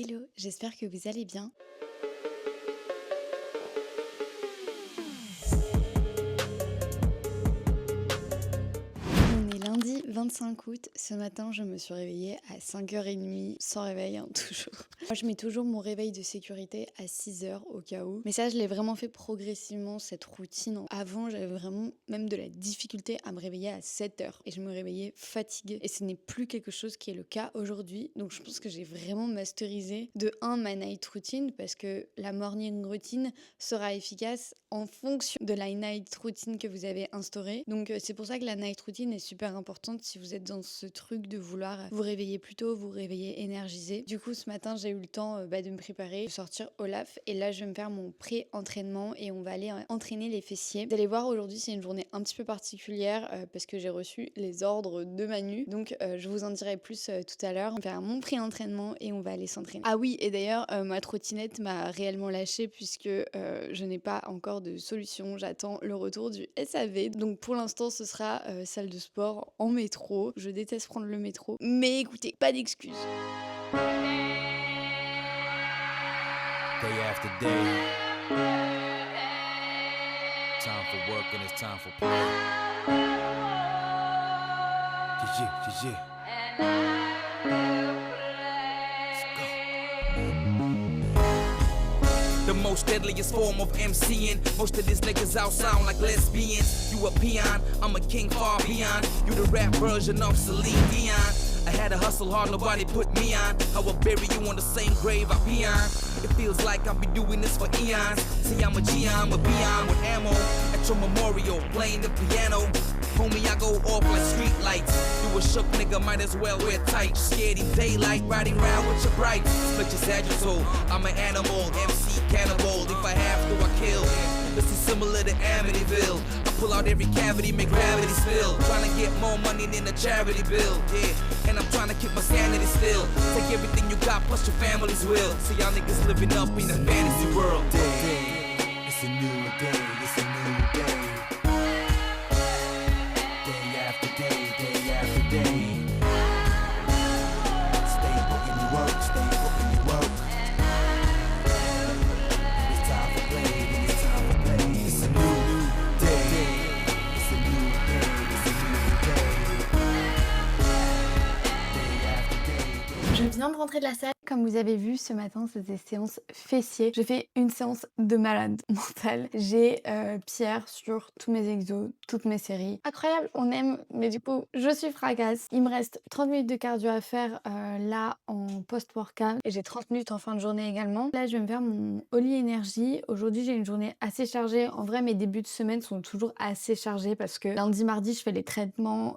Hello, j'espère que vous allez bien. On est lundi 25 août. Ce matin, je me suis réveillée à 5h30, sans réveil, hein, toujours. Moi, je mets toujours mon réveil de sécurité à 6h au cas où. Mais ça, je l'ai vraiment fait progressivement, cette routine. Avant, j'avais vraiment même de la difficulté à me réveiller à 7h. Et je me réveillais fatiguée. Et ce n'est plus quelque chose qui est le cas aujourd'hui. Donc, je pense que j'ai vraiment masterisé de un ma night routine, parce que la morning routine sera efficace en fonction de la night routine que vous avez instaurée. Donc c'est pour ça que la night routine est super importante si vous êtes dans ce truc de vouloir vous réveiller plus tôt, vous réveiller énergisé. Du coup, ce matin, j'ai eu le temps de me préparer, de sortir Olaf, et là, je vais me faire mon pré-entraînement et on va aller entraîner les fessiers. Vous allez voir, aujourd'hui, c'est une journée un petit peu particulière parce que j'ai reçu les ordres de Manu. Donc je vous en dirai plus tout à l'heure. On va faire mon pré-entraînement et on va aller s'entraîner. Ah oui, et d'ailleurs, ma trottinette m'a réellement lâchée puisque je n'ai pas encore de solution. J'attends le retour du SAV. Donc pour l'instant, ce sera salle de sport en métro. Je déteste prendre le métro. Mais écoutez, pas d'excuses. Day after day, time for work and it's time for play. Yeah, yeah, yeah. The most deadliest form of MCing. Most of these niggas out sound like lesbians. You a peon, I'm a king far beyond. You the rap version of Celine Dion. I had to hustle hard, nobody put me on. I will bury you on the same grave I pee on. It feels like I've been doing this for eons. See, I'm a G, I'm a beyond with ammo. At your memorial, playing the piano. Homie, I go off like street lights. You a shook nigga, might as well wear tight. Scared in daylight, riding around with your bright. Split your sagittal, I'm an animal, MC cannibal. If I have to, I kill. This is similar to Amityville. I pull out every cavity, make gravity spill. Trying to get more money than a charity bill, yeah. And I'm trying to keep my sanity still. Take everything you got, plus your family's will. So y'all niggas living up in a fantasy world. Day, it's a new day, it's a new day. Day after day, day after day. Stay putting you work, stay putting you work. It's time for play, it's time for play. It's a new day, it's a new day, it's a new day. Day after day. Je viens de rentrer de la salle. Comme vous avez vu, ce matin, c'était séance fessiers. J'ai fait une séance de malade mentale. J'ai Pierre sur tous mes exos, toutes mes séries. Incroyable, on aime, mais du coup, je suis fracasse. Il me reste 30 minutes de cardio à faire là en post-workout. Et j'ai 30 minutes en fin de journée également. Là, je vais me faire mon Oli Energy. Aujourd'hui, j'ai une journée assez chargée. En vrai, mes débuts de semaine sont toujours assez chargés parce que lundi, mardi, je fais les traitements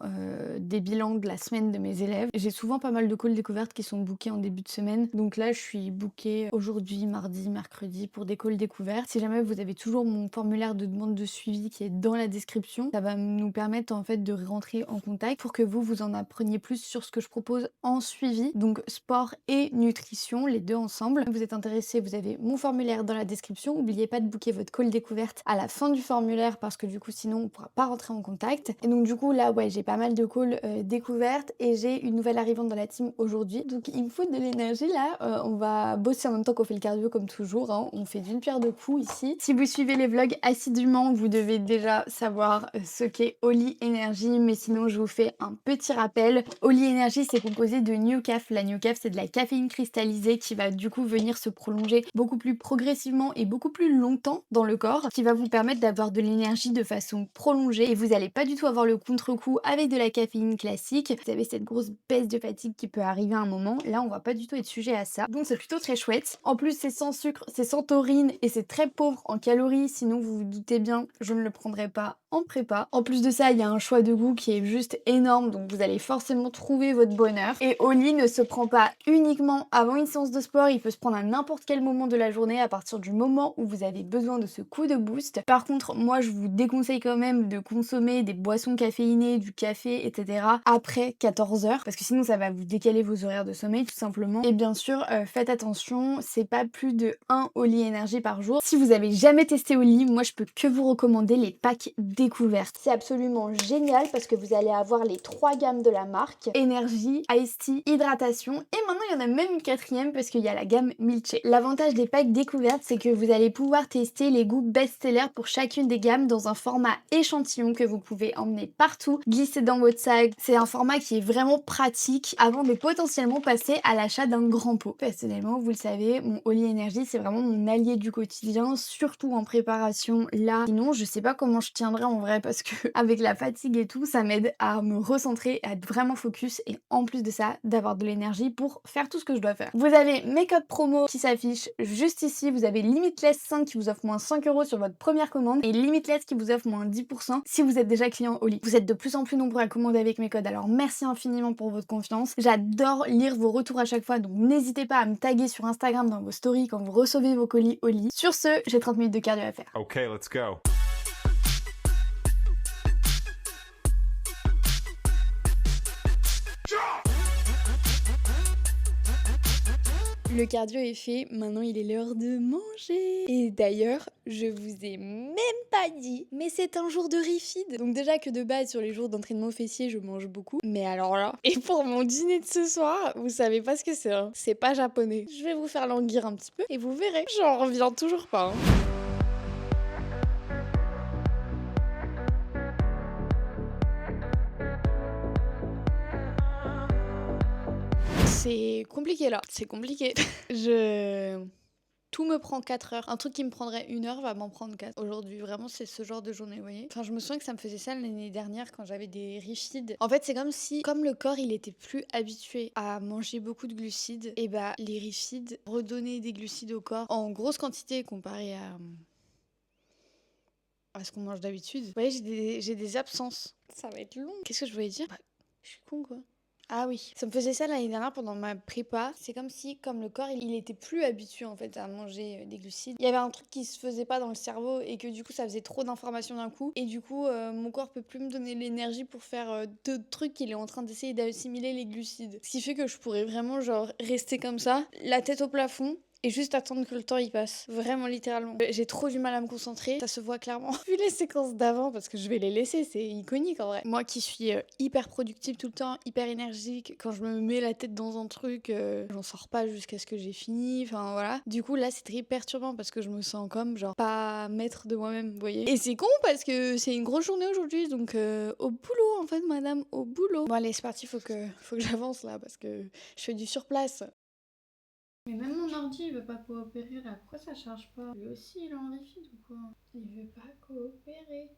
des bilans de la semaine de mes élèves. J'ai souvent pas mal de calls découvertes qui sont bookés en début de semaine. Donc là, je suis bookée aujourd'hui, mardi, mercredi pour des calls découvertes. Si jamais vous avez toujours mon formulaire de demande de suivi qui est dans la description, ça va nous permettre en fait de rentrer en contact pour que vous en appreniez plus sur ce que je propose en suivi. Donc sport et nutrition, les deux ensemble. Si vous êtes intéressé, vous avez mon formulaire dans la description. N'oubliez pas de booker votre call découverte à la fin du formulaire parce que du coup sinon on pourra pas rentrer en contact. Et donc du coup là ouais, j'ai pas mal de calls découvertes et j'ai une nouvelle arrivante dans la team aujourd'hui. Donc il me faut de l'énergie là, on va bosser en même temps qu'on fait le cardio comme toujours, hein. On fait d'une pierre deux coups ici. Si vous suivez les vlogs assidûment, vous devez déjà savoir ce qu'est Oli Energy, mais sinon je vous fais un petit rappel. Oli Energy, c'est composé de New Caf. La New Caf, c'est de la caféine cristallisée qui va du coup venir se prolonger beaucoup plus progressivement et beaucoup plus longtemps dans le corps, qui va vous permettre d'avoir de l'énergie de façon prolongée et vous n'allez pas du tout avoir le contre-coup avec de la caféine classique. Vous avez cette grosse baisse de fatigue qui peut arriver à un moment. Là, on va pas du tout être sujet à ça. Donc c'est plutôt très chouette. En plus, c'est sans sucre, c'est sans taurine et c'est très pauvre en calories. Sinon, vous vous doutez bien, je ne le prendrai pas en prépa. En plus de ça, il y a un choix de goût qui est juste énorme. Donc vous allez forcément trouver votre bonheur. Et Oli ne se prend pas uniquement avant une séance de sport. Il peut se prendre à n'importe quel moment de la journée à partir du moment où vous avez besoin de ce coup de boost. Par contre, moi, je vous déconseille quand même de consommer des boissons caféinées, du café, etc. après 14h parce que sinon, ça va vous décaler vos horaires de sommeil tout simplement. Et bien sûr, faites attention, c'est pas plus de 1 Oli Energy par jour. Si vous avez jamais testé Oli, moi je peux que vous recommander les packs découverte. C'est absolument génial parce que vous allez avoir les 3 gammes de la marque. Énergie, Ice Tea, hydratation et maintenant il y en a même une quatrième parce qu'il y a la gamme Milkshake. L'avantage des packs découvertes, c'est que vous allez pouvoir tester les goûts best-sellers pour chacune des gammes dans un format échantillon que vous pouvez emmener partout, glisser dans votre sac. C'est un format qui est vraiment pratique avant de potentiellement passer à l'achat d'un grand pot. Personnellement, vous le savez, mon Oli Energy, c'est vraiment mon allié du quotidien, surtout en préparation là. Sinon, je sais pas comment je tiendrai en vrai parce que avec la fatigue et tout, ça m'aide à me recentrer, à être vraiment focus et en plus de ça, d'avoir de l'énergie pour faire tout ce que je dois faire. Vous avez mes codes promo qui s'affichent juste ici. Vous avez Limitless 5 qui vous offre moins 5 € sur votre première commande et Limitless qui vous offre moins 10% si vous êtes déjà client Oli. Vous êtes de plus en plus nombreux à commander avec mes codes, alors merci infiniment pour votre confiance. J'adore lire vos retours à chaque fois, donc n'hésitez pas à me taguer sur Instagram dans vos stories quand vous recevez vos colis Oli. Sur ce, j'ai 30 minutes de cardio à faire. Okay, let's go. Le cardio est fait, maintenant il est l'heure de manger. Et d'ailleurs, je vous ai même pas dit, mais c'est un jour de refeed. Donc déjà que de base sur les jours d'entraînement fessier, je mange beaucoup. Mais alors là, et pour mon dîner de ce soir, vous savez pas ce que c'est, hein. C'est pas japonais. Je vais vous faire languir un petit peu et vous verrez. J'en reviens toujours pas, hein. C'est compliqué là, c'est compliqué. Tout me prend 4 heures. Un truc qui me prendrait 1 heure va m'en prendre 4. Aujourd'hui, vraiment, c'est ce genre de journée, vous voyez. Enfin, je me souviens que ça me faisait ça l'année dernière quand j'avais des refeeds. En fait, c'est comme si, comme le corps, il était plus habitué à manger beaucoup de glucides, et bah, les refeeds redonnaient des glucides au corps en grosse quantité comparé à ce qu'on mange d'habitude. Vous voyez, j'ai des absences. Ça va être long. Qu'est-ce que je voulais dire? Bah, je suis con, quoi. Ah oui, ça me faisait ça l'année dernière pendant ma prépa. C'est comme si, comme le corps, il était plus habitué en fait à manger des glucides. Il y avait un truc qui se faisait pas dans le cerveau et que du coup ça faisait trop d'informations d'un coup. Et du coup, mon corps peut plus me donner l'énergie pour faire d'autres trucs qu'il est en train d'essayer d'assimiler les glucides. Ce qui fait que je pourrais vraiment genre rester comme ça, la tête au plafond. Et juste attendre que le temps y passe. Vraiment, littéralement. J'ai trop du mal à me concentrer. Ça se voit clairement. Vu les séquences d'avant, parce que je vais les laisser, c'est iconique en vrai. Moi qui suis hyper productive tout le temps, hyper énergique, quand je me mets la tête dans un truc, j'en sors pas jusqu'à ce que j'ai fini. Enfin voilà. Du coup, là, c'est très perturbant parce que je me sens comme genre pas maître de moi-même, vous voyez. Et c'est con parce que c'est une grosse journée aujourd'hui. Donc au boulot, en fait, madame, au boulot. Bon, allez, c'est parti, faut que j'avance là parce que je fais du surplace. Mais même mon ordi il veut pas coopérer là, pourquoi ça charge pas? Lui aussi il est en refeed ou quoi? Il veut pas coopérer.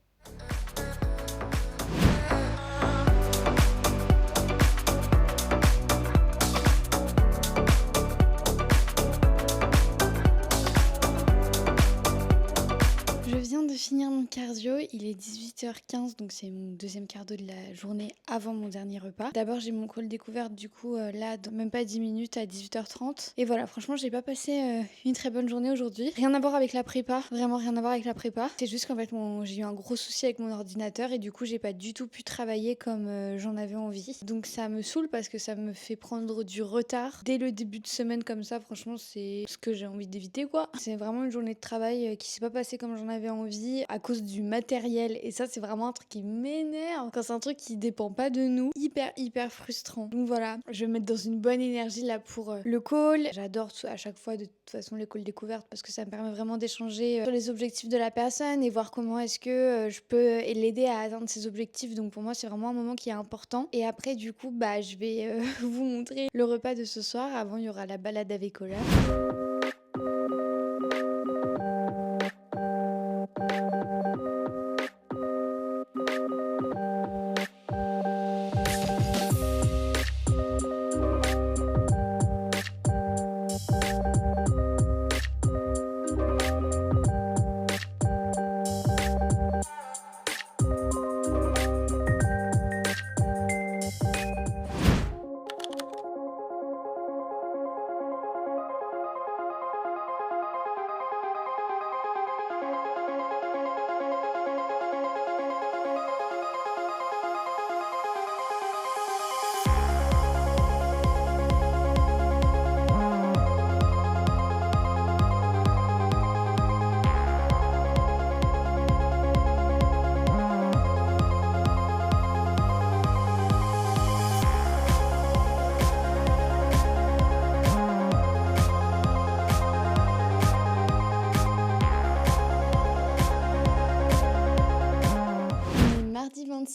Je viens de finir mon cardio, il est 18h15 donc c'est mon deuxième cardio de la journée avant mon dernier repas. D'abord j'ai mon call découverte du coup là dans même pas 10 minutes à 18h30 et voilà franchement j'ai pas passé une très bonne journée aujourd'hui. Rien à voir avec la prépa, vraiment rien à voir avec la prépa. C'est juste qu'en fait j'ai eu un gros souci avec mon ordinateur et du coup j'ai pas du tout pu travailler comme j'en avais envie. Donc ça me saoule parce que ça me fait prendre du retard dès le début de semaine comme ça. Franchement c'est ce que j'ai envie d'éviter quoi. C'est vraiment une journée de travail qui s'est pas passée comme j'en avais envie à cause du matériel et ça c'est vraiment un truc qui m'énerve quand c'est un truc qui dépend pas de nous, hyper frustrant. Donc voilà, je vais me mettre dans une bonne énergie là pour le call. J'adore à chaque fois de toute façon les calls découvertes parce que ça me permet vraiment d'échanger sur les objectifs de la personne et voir comment est-ce que je peux l'aider à atteindre ses objectifs. Donc pour moi c'est vraiment un moment qui est important et après du coup bah je vais vous montrer le repas de ce soir. Avant il y aura la balade avec Olaf.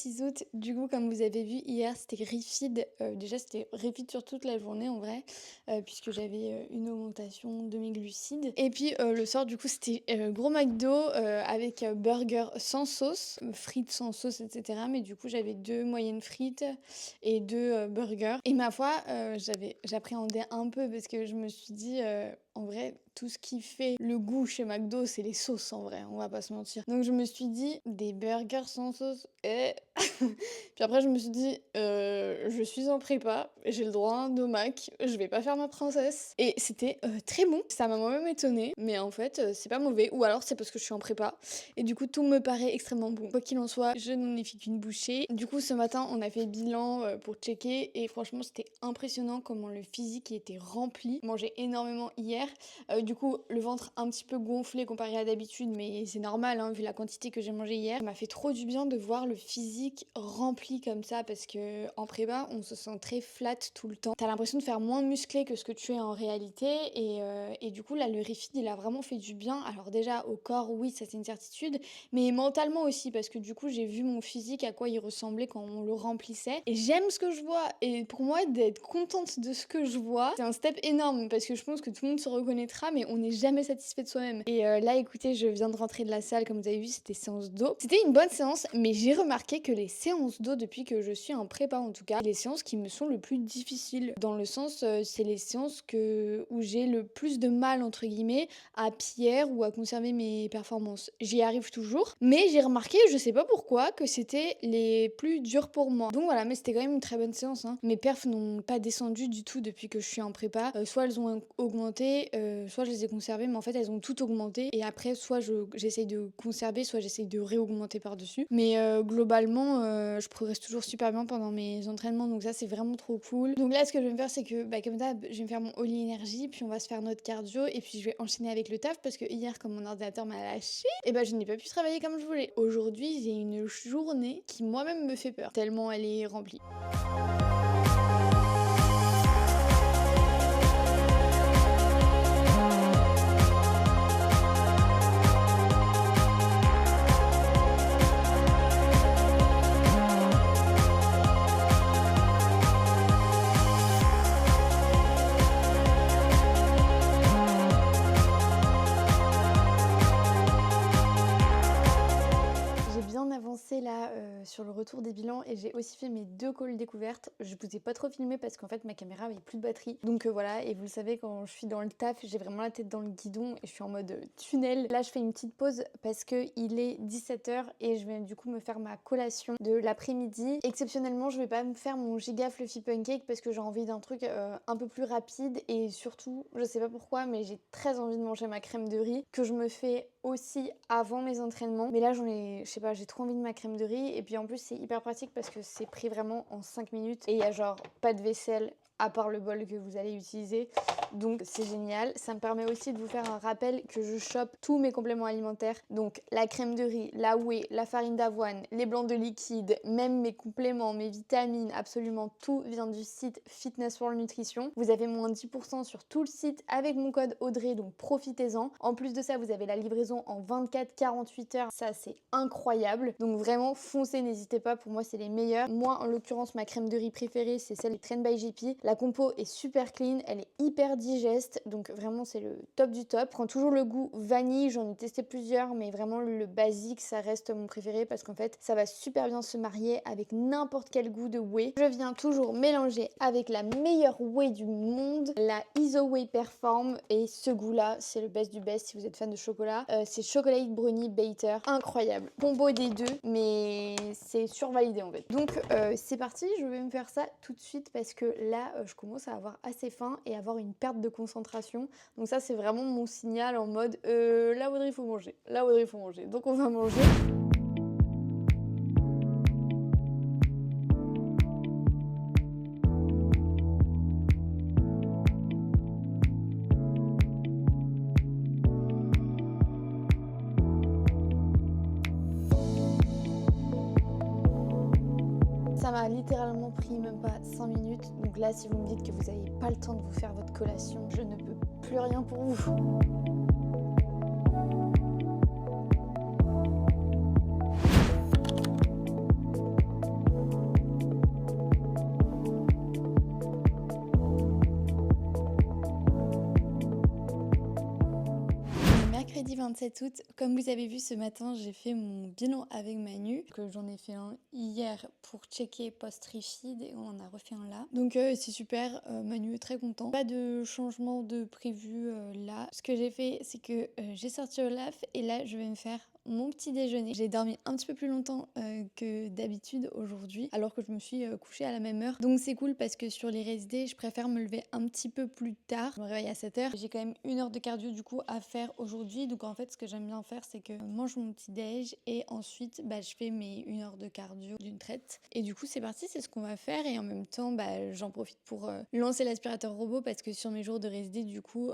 6 août. Du coup, comme vous avez vu hier, c'était Refeed. Déjà, c'était Refeed sur toute la journée en vrai, puisque j'avais une augmentation de mes glucides. Et puis le soir, du coup, c'était gros McDo avec burger sans sauce, frites sans sauce, etc. Mais du coup, j'avais 2 moyennes frites et 2 burgers. Et ma foi, j'appréhendais un peu parce que je me suis dit, en vrai, tout ce qui fait le goût chez McDo, c'est les sauces en vrai, on va pas se mentir. Donc je me suis dit, des burgers sans sauce, Puis après, je me suis dit, je suis en prépa, j'ai le droit à un domac, je vais pas faire ma princesse. Et c'était très bon, ça m'a moi-même étonnée, mais en fait, c'est pas mauvais, ou alors c'est parce que je suis en prépa. Et du coup, tout me paraît extrêmement bon. Quoi qu'il en soit, je n'en ai fait qu'une bouchée. Du coup, ce matin, on a fait bilan pour checker, et franchement, c'était impressionnant comment le physique était rempli. Manger énormément hier. Du coup, le ventre un petit peu gonflé comparé à d'habitude, mais c'est normal, hein, vu la quantité que j'ai mangé hier. Ça m'a fait trop du bien de voir le physique rempli comme ça, parce que en prépa, on se sent très flat tout le temps. T'as l'impression de faire moins musclé que ce que tu es en réalité, et du coup, là, le Refeed, il a vraiment fait du bien. Alors déjà, au corps, oui, ça c'est une certitude, mais mentalement aussi, parce que du coup, j'ai vu mon physique, à quoi il ressemblait quand on le remplissait, et j'aime ce que je vois. Et pour moi, d'être contente de ce que je vois, c'est un step énorme, parce que je pense que tout le monde se reconnaîtra, mais on n'est jamais satisfait de soi-même. Et là, écoutez, je viens de rentrer de la salle, comme vous avez vu, c'était séance d'eau. C'était une bonne séance, mais j'ai remarqué que les séances d'eau, depuis que je suis en prépa en tout cas, c'est les séances qui me sont le plus difficiles. Dans le sens, c'est les séances où j'ai le plus de mal, entre guillemets, à pierre ou à conserver mes performances. J'y arrive toujours, mais j'ai remarqué, je sais pas pourquoi, que c'était les plus durs pour moi. Donc voilà, mais c'était quand même une très bonne séance, hein. Mes perfs n'ont pas descendu du tout depuis que je suis en prépa. Soit elles ont augmenté, soit je les ai conservées, mais en fait elles ont toutes augmenté. Et après, soit j'essaye de conserver, soit j'essaye de réaugmenter par-dessus. Mais globalement, je progresse toujours super bien pendant mes entraînements, donc ça c'est vraiment trop cool. Donc là, ce que je vais me faire, c'est que comme d'hab, je vais me faire mon All Energy, puis on va se faire notre cardio, et puis je vais enchaîner avec le taf, parce que hier, comme mon ordinateur m'a lâché, et je n'ai pas pu travailler comme je voulais. Aujourd'hui, j'ai une journée qui moi-même me fait peur, tellement elle est remplie. Là sur le retour des bilans, et j'ai aussi fait mes 2 calls découvertes. Je vous ai pas trop filmé parce qu'en fait ma caméra avait plus de batterie, donc voilà. Et vous le savez, quand je suis dans le taf, j'ai vraiment la tête dans le guidon et je suis en mode tunnel. Là je fais une petite pause parce que il est 17h et je vais du coup me faire ma collation de l'après-midi. Exceptionnellement, je vais pas me faire mon giga fluffy pancake parce que j'ai envie d'un truc un peu plus rapide, et surtout, je sais pas pourquoi, mais j'ai très envie de manger ma crème de riz que je me fais aussi avant mes entraînements. Mais là je sais pas, j'ai trop envie de ma crème de riz, et puis en plus c'est hyper pratique parce que c'est pris vraiment en 5 minutes et il y a genre pas de vaisselle à part le bol que vous allez utiliser, donc c'est génial. Ça me permet aussi de vous faire un rappel que je chope tous mes compléments alimentaires, donc la crème de riz, la whey, la farine d'avoine, les blancs de liquide, même mes compléments, mes vitamines, absolument tout vient du site Fitness World Nutrition. Vous avez moins 10% sur tout le site avec mon code Audrey, donc profitez-en. En plus de ça, vous avez la livraison en 24-48 heures, ça c'est incroyable, donc vraiment foncez, n'hésitez pas, pour moi c'est les meilleurs. Moi en l'occurrence, ma crème de riz préférée c'est celle de Train by JP. La compo est super clean, elle est hyper digeste, donc vraiment c'est le top du top. Prend toujours le goût vanille, j'en ai testé plusieurs, mais vraiment le basique ça reste mon préféré parce qu'en fait ça va super bien se marier avec n'importe quel goût de whey. Je viens toujours mélanger avec la meilleure whey du monde, la Iso Whey Perform, et ce goût là c'est le best du best si vous êtes fan de chocolat. C'est Chocolate Brownie Batter, incroyable. Combo des deux, mais c'est survalidé en fait. Donc c'est parti, je vais me faire ça tout de suite parce que là je commence à avoir assez faim et avoir une perte de concentration. Donc ça c'est vraiment mon signal en mode là Audrey il faut manger, là Audrey il faut manger. Donc on va manger. Ça m'a littéralement pris même pas 5 minutes. Donc là, si vous me dites que vous n'avez pas le temps de vous faire votre collation, je ne peux plus rien pour vous. Mercredi 27 août, comme vous avez vu ce matin, j'ai fait mon bilan avec Manu, que j'en ai fait un hier pour checker post-refeed et on en a refait un là. Donc c'est super, Manu est très content. Pas de changement de prévu là. Ce que j'ai fait, c'est que j'ai sorti Olaf et là je vais me faire mon petit déjeuner. J'ai dormi un petit peu plus longtemps que d'habitude aujourd'hui, alors que je me suis couchée à la même heure. Donc c'est cool parce que sur les rest days, je préfère me lever un petit peu plus tard. Je me réveille à 7h. J'ai quand même 1 heure de cardio du coup à faire aujourd'hui. Donc en fait, ce que j'aime bien faire, c'est que je mange mon petit déj et ensuite je fais mes 1 heure de cardio d'une traite. Et du coup, c'est parti, c'est ce qu'on va faire. Et en même temps, j'en profite pour lancer l'aspirateur robot parce que sur mes jours de rest day, du coup,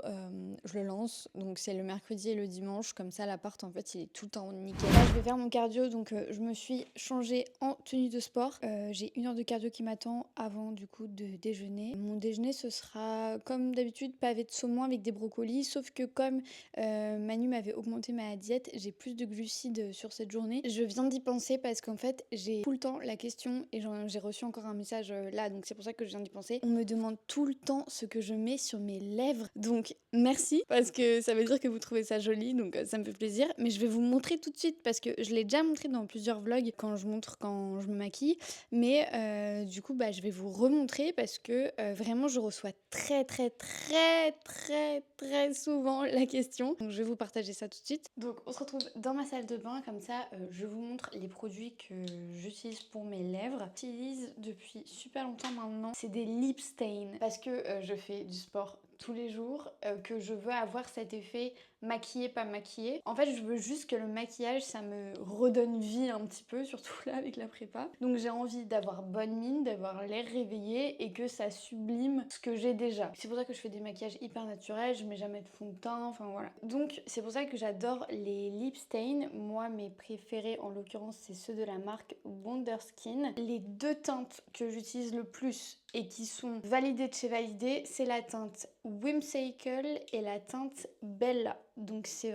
je le lance. Donc c'est le mercredi et le dimanche. Comme ça, l'appart, en fait, il est tout le temps nickel. Là, je vais faire mon cardio. Donc je me suis changée en tenue de sport. J'ai 1 heure de cardio qui m'attend avant du coup de déjeuner. Mon déjeuner, ce sera comme d'habitude pavé de saumon avec des brocolis. Sauf que comme Manu m'avait augmenté ma diète, j'ai plus de glucides sur cette journée. Je viens d'y penser parce qu'en fait, j'ai tout le temps la question et j'ai reçu encore un message là, donc c'est pour ça que je viens d'y penser. On me demande tout le temps ce que je mets sur mes lèvres. Donc merci parce que ça veut dire que vous trouvez ça joli, donc ça me fait plaisir. Mais je vais vous montrer tout de suite parce que je l'ai déjà montré dans plusieurs vlogs quand je montre quand je me maquille. Mais du coup, je vais vous remontrer parce que vraiment, je reçois très souvent la question. Donc je vais vous partager ça tout de suite. Donc on se retrouve dans ma salle de bain, comme ça je vous montre les produits que j'utilise pour mes lèvres. J'utilise depuis super longtemps maintenant, c'est des lip stains parce que je fais du sport tous les jours, que je veux avoir cet effet maquillé pas maquillé. En fait, je veux juste que le maquillage ça me redonne vie un petit peu, surtout là avec la prépa. Donc j'ai envie d'avoir bonne mine, d'avoir l'air réveillé et que ça sublime ce que j'ai déjà. C'est pour ça que je fais des maquillages hyper naturels, je mets jamais de fond de teint, enfin voilà. Donc c'est pour ça que j'adore les lip stains. Moi mes préférés en l'occurrence c'est ceux de la marque Wonderskin. Les 2 teintes que j'utilise le plus et qui sont validées de chez Validé, c'est la teinte Whimsical et la teinte Bella. Donc c'est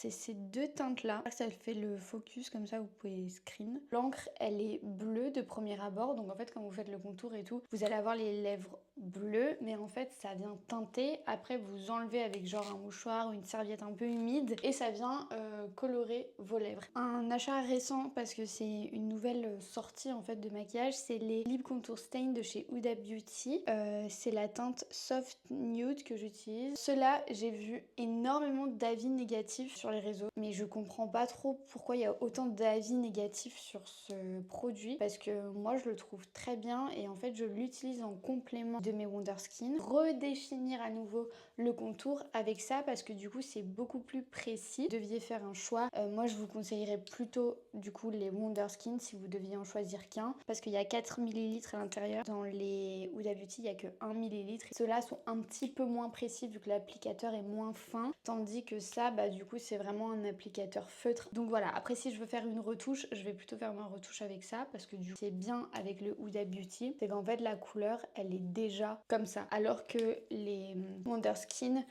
ces 2 teintes là. Ça fait le focus comme ça, vous pouvez screen. L'encre elle est bleue de premier abord, donc en fait quand vous faites le contour et tout, vous allez avoir les lèvres bleues, mais en fait ça vient teinter. Après vous enlevez avec genre un mouchoir ou une serviette un peu humide et ça vient colorer vos lèvres. Un achat récent parce que c'est une nouvelle sortie en fait de maquillage, c'est les Lip Contour Stain de chez Huda Beauty. C'est la teinte Soft Nude que j'utilise. Ceux-là, j'ai vu énormément d'avis négatifs sur les réseaux, mais je comprends pas trop pourquoi il y a autant d'avis négatifs sur ce produit parce que moi je le trouve très bien et en fait je l'utilise en complément de mes Wonderskin. Redéfinir à nouveau le contour avec ça parce que du coup c'est beaucoup plus précis. Vous deviez faire un choix. Moi je vous conseillerais plutôt du coup les Wonderskin si vous deviez en choisir qu'un parce qu'il y a 4 ml à l'intérieur. Dans les Huda Beauty il y a que 1 ml. Ceux-là sont un petit peu moins précis vu que l'applicateur est moins fin, tandis que ça du coup c'est vraiment un applicateur feutre. Donc voilà, après si je veux faire une retouche, je vais plutôt faire ma retouche avec ça parce que du coup c'est bien avec le Huda Beauty, c'est qu'en fait la couleur elle est déjà comme ça, alors que les Wonderskin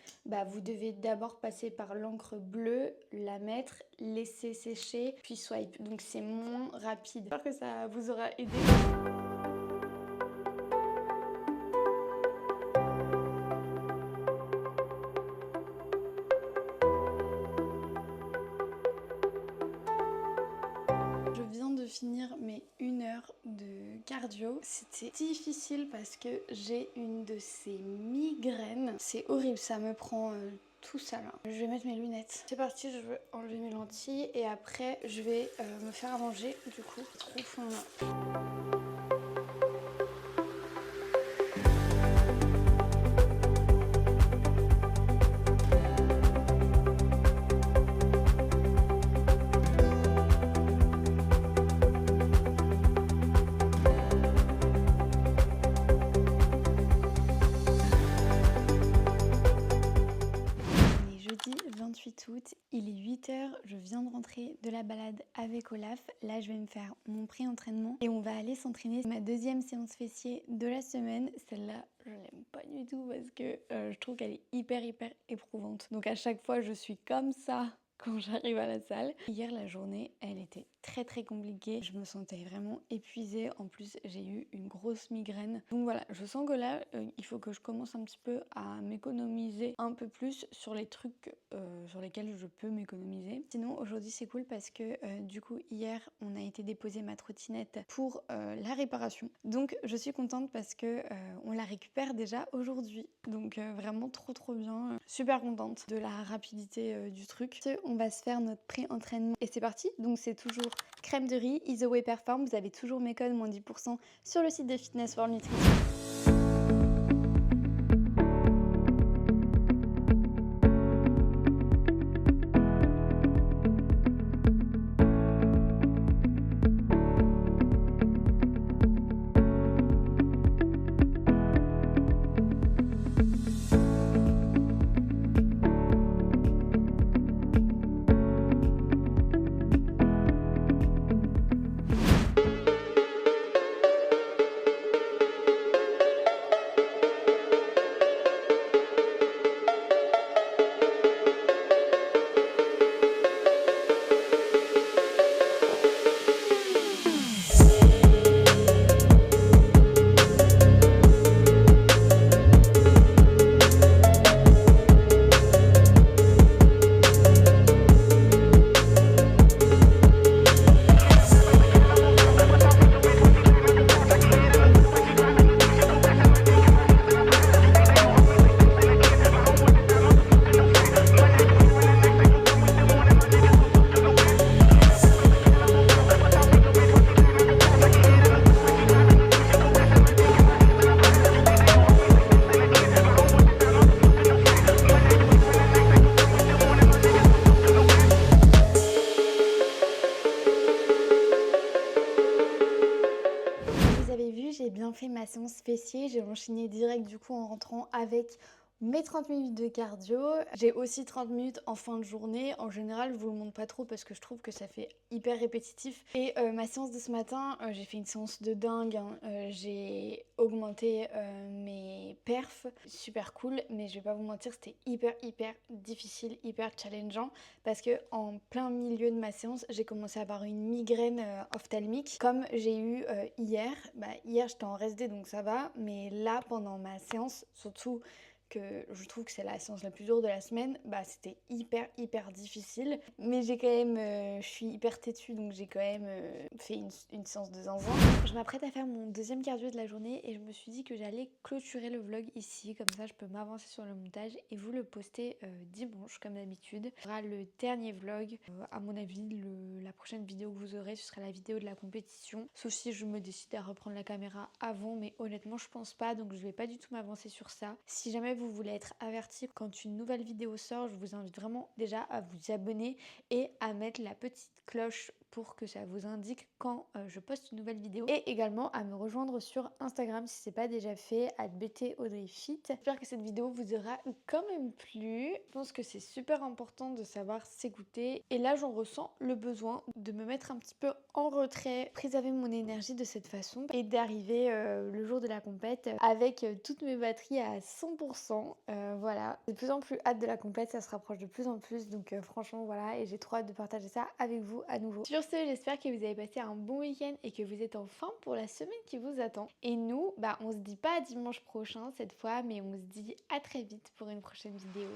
vous devez d'abord passer par l'encre bleue, la mettre, laisser sécher puis swipe, donc c'est moins rapide. J'espère que ça vous aura aidé. Finir mes 1 heure de cardio. C'était difficile parce que j'ai une de ces migraines. C'est horrible, ça me prend tout ça là. Je vais mettre mes lunettes. C'est parti, je vais enlever mes lentilles et après je vais me faire à manger du coup. Trop faim là. Août, il est 8h, je viens de rentrer de la balade avec Olaf. Là, je vais me faire mon pré-entraînement et on va aller s'entraîner. Ma 2e séance fessier de la semaine. Celle-là, je l'aime pas du tout parce que je trouve qu'elle est hyper éprouvante. Donc à chaque fois, je suis comme ça quand j'arrive à la salle. Hier, la journée, elle était très compliquée. Je me sentais vraiment épuisée. En plus, j'ai eu une grosse migraine. Donc voilà, je sens que là, il faut que je commence un petit peu à m'économiser un peu plus sur les trucs sur lesquels je peux m'économiser. Sinon, aujourd'hui, c'est cool parce que du coup, hier, on a été déposer ma trottinette pour la réparation. Donc, je suis contente parce que on la récupère déjà aujourd'hui. Donc, vraiment trop bien. Super contente de la rapidité du truc. On va se faire notre pré-entraînement et c'est parti. Donc, c'est toujours crème de riz, Isoway Perform. Vous avez toujours mes codes moins 10% sur le site de Fitness World Nutrition. J'ai bien fait ma séance fessier, j'ai enchaîné direct du coup en rentrant avec mes 30 minutes de cardio. J'ai aussi 30 minutes en fin de journée. En général, je vous le montre pas trop parce que je trouve que ça fait hyper répétitif. Et ma séance de ce matin, j'ai fait une séance de dingue. J'ai augmenté mes perfs. Super cool, mais je vais pas vous mentir, c'était hyper difficile, hyper challengeant parce que en plein milieu de ma séance, j'ai commencé à avoir une migraine ophtalmique comme j'ai eu hier. Hier, j'étais en rest day donc ça va, mais là, pendant ma séance, surtout que je trouve que c'est la séance la plus dure de la semaine, c'était hyper difficile. Mais j'ai quand même, je suis hyper têtue donc j'ai quand même fait une séance de zinzin. Je m'apprête à faire mon deuxième cardio de la journée et je me suis dit que j'allais clôturer le vlog ici, comme ça je peux m'avancer sur le montage et vous le poster dimanche comme d'habitude. Ce sera le dernier vlog, à mon avis la prochaine vidéo que vous aurez ce sera la vidéo de la compétition. Sauf si je me décide à reprendre la caméra avant, mais honnêtement je pense pas donc je vais pas du tout m'avancer sur ça. Si jamais vous voulez être averti quand une nouvelle vidéo sort, je vous invite vraiment déjà à vous abonner et à mettre la petite cloche pour que ça vous indique quand je poste une nouvelle vidéo et également à me rejoindre sur Instagram si c'est pas déjà fait @btaudreyfit. J'espère que cette vidéo vous aura quand même plu. Je pense que c'est super important de savoir s'écouter et là j'en ressens le besoin de me mettre un petit peu en retrait, préserver mon énergie de cette façon et d'arriver le jour de la compète avec toutes mes batteries à 100%. Voilà, j'ai de plus en plus hâte de la compète, ça se rapproche de plus en plus donc franchement voilà, et j'ai trop hâte de partager ça avec vous à nouveau. Sur ce, j'espère que vous avez passé un bon week-end et que vous êtes en forme pour la semaine qui vous attend. Et nous, on se dit pas à dimanche prochain cette fois, mais on se dit à très vite pour une prochaine vidéo.